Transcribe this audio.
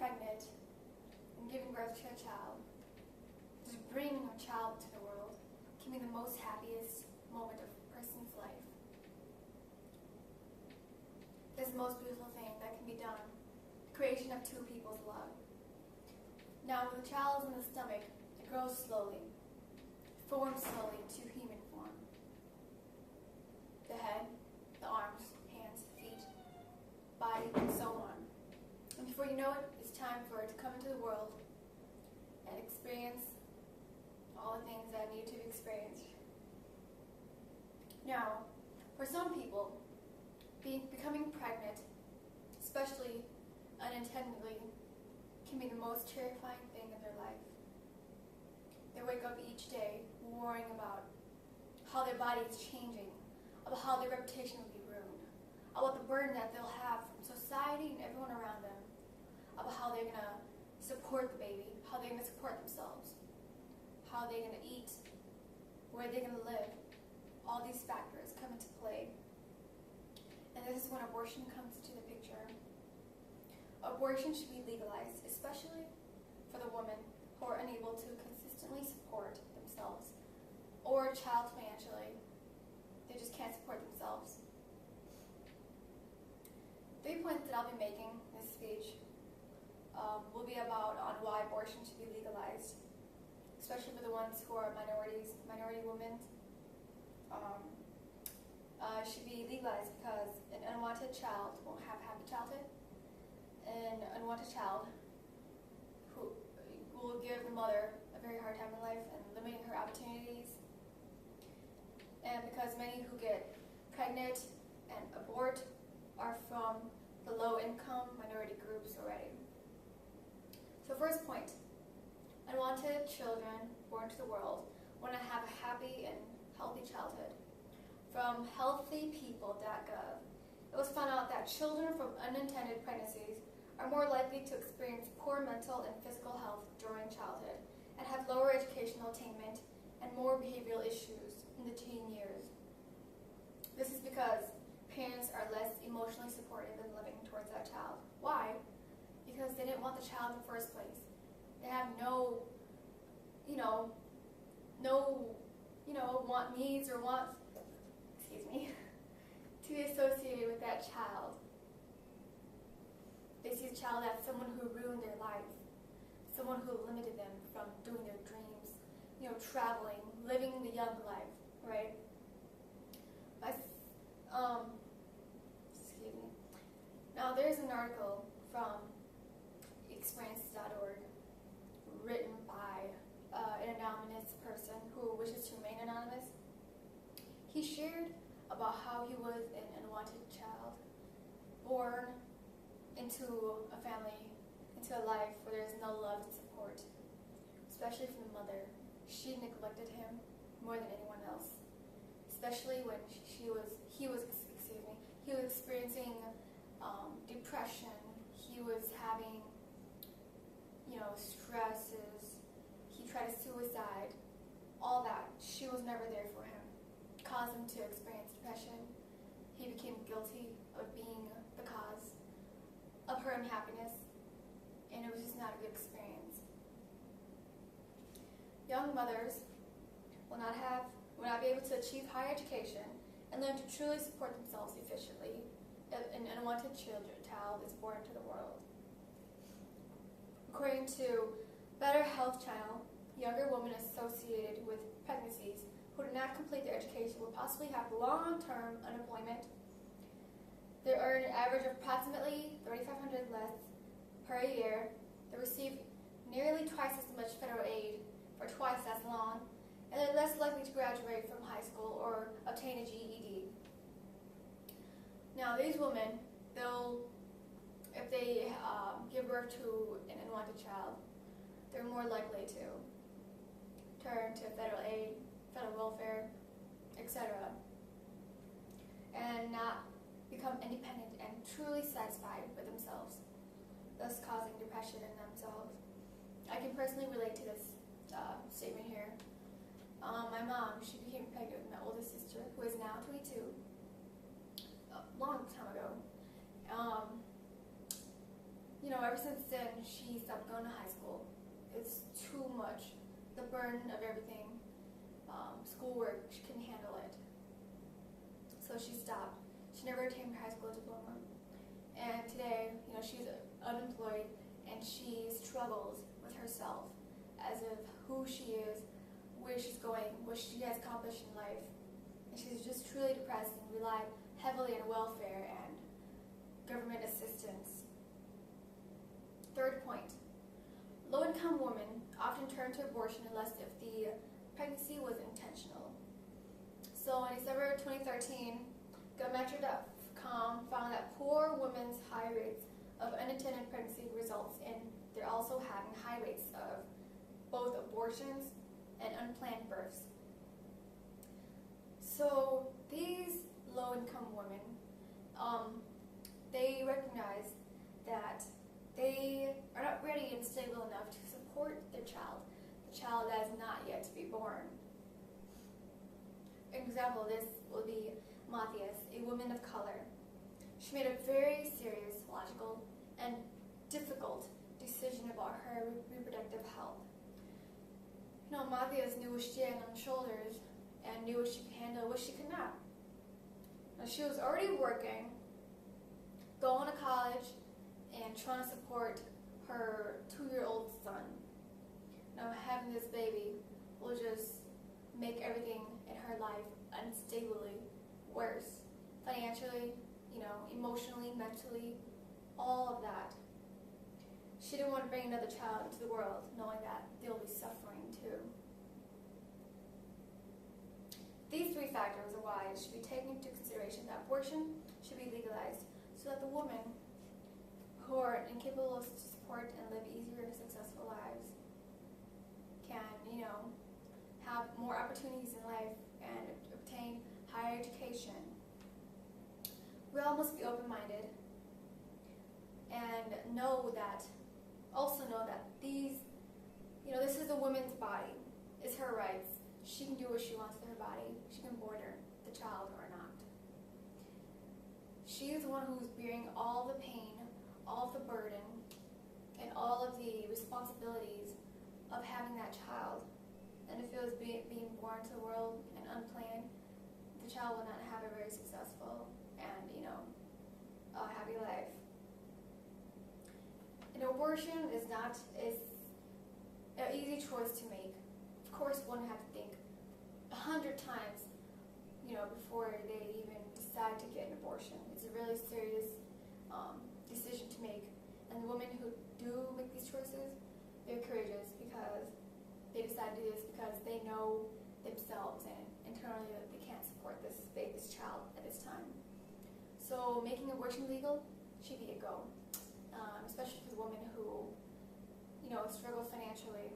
pregnant and giving birth to a child, just bringing a child to the world, can be the most happiest moment of a person's life. It's the most beautiful thing that can be done. The creation of two people's love. Now, when the child is in the stomach, it grows slowly, forms slowly to human form. The head, the arms, hands, feet, body, and so on. And before you know it, it's time for it to come into the world and experience all the things that need to be experienced. Now, for some people, becoming pregnant, especially unintentionally, can be the most terrifying thing in their life. They wake up each day worrying about how their body is changing, about how their reputation will be ruined, about the burden that they'll have from society and everyone around them, about how they're going to support the baby, how they're going to support themselves, how they're going to eat, where they're going to live. All these factors come into play. And this is when abortion comes into the picture. Abortion should be legalized, especially for the women who are unable to consistently support themselves or a child financially. They just can't support themselves. 3 points that I'll be making in this speech will be about on why abortion should be legalized, especially for the ones who are minorities, minority women. Should be legalized because an unwanted child won't have a happy childhood. An unwanted child who will give the mother a very hard time in life and limiting her opportunities. And because many who get pregnant and abort are from the low-income minority groups already. So first point, unwanted children born to the world want to have a happy and healthy childhood. From healthypeople.gov, it was found out that children from unintended pregnancies are more likely to experience poor mental and physical health during childhood and have lower educational attainment and more behavioral issues in the teen years. This is because parents are less emotionally supportive and loving towards that child. Why? Because they didn't want the child in the first place. They have no needs or wants, to be associated with that child. They see the child as someone who ruined their life, someone who limited them from doing their dreams, traveling, living the young life, right? Now there's an article from experiences.org written by an anonymous person who wishes to remain anonymous. He shared about how he was an unwanted child, born into a family, into a life where there's no love and support, especially from the mother. She neglected him more than anyone else, especially when he was experiencing depression. He was having, stresses. He tried suicide. All that. She was never there for him. Caused him to experience depression. He became guilty of being the cause of her unhappiness, and it was just not a good experience. Young mothers will not be able to achieve higher education and learn to truly support themselves efficiently if an unwanted child is born into the world. According to Better Health Channel, younger women associated with pregnancies who do not complete their education will possibly have long-term unemployment. They earn an average of approximately $3,500 less per year. They receive nearly twice as much federal aid for twice as long, and they're less likely to graduate from high school or obtain a GED. Now, these women, if they give birth to an unwanted child, they're more likely to turn to federal aid, federal welfare, etc., and not become independent and truly satisfied with themselves, thus causing depression in themselves. I can personally relate to this statement here. My mom, she became pregnant with my oldest sister, who is now 22, a long time ago. ever since then, she stopped going to high school. It's too much. The burden of everything. Schoolwork, she couldn't handle it. So she stopped. She never attained her high school diploma. And today, she's unemployed and she struggles with herself as of who she is, where she's going, what she has accomplished in life. And she's just truly depressed and relied heavily on welfare and government assistance. Third point, low-income women often turn to abortion unless if the pregnancy was intentional. So in December 2013, Govmetric.com found that poor women's high rates of unintended pregnancy results in they're also having high rates of both abortions and unplanned births. So these low-income women, they recognize that they are not ready and stable enough to support their child, the child that is not yet to be born. An example of this will be Matthias, a woman of color. She made a very serious, logical, and difficult decision about her reproductive health. Matthias knew what she had on her shoulders and knew what she could handle, what she could not. Now, she was already working, going to college, and trying to support her 2-year-old son. Now, having this baby will just make everything in her life unstably worse. Financially, emotionally, mentally, all of that. She didn't want to bring another child into the world knowing that they'll be suffering too. These 3 factors are why it should be taken into consideration that abortion should be legalized so that the women who are incapable of support and live easier, successful lives can, have more opportunities in life and obtain higher education. We all must be open-minded and also know that these, this is a woman's body. It's her rights. She can do what she wants with her body. She can border the child or not. She is the one who's bearing all the pain, all of the burden, and all of the responsibilities of having that child. And if it was being born to the world and unplanned, the child will not have a very successful and, happy life. An abortion is an easy choice to make. Of course, one have to think 100 times, before they even decide to get an abortion. It's a really serious decision to make. And the women who do make these choices, they're courageous because they decide to do this because they know themselves and internally that they can't support this child at this time. So making abortion legal should be a go, especially for the women who, struggle financially.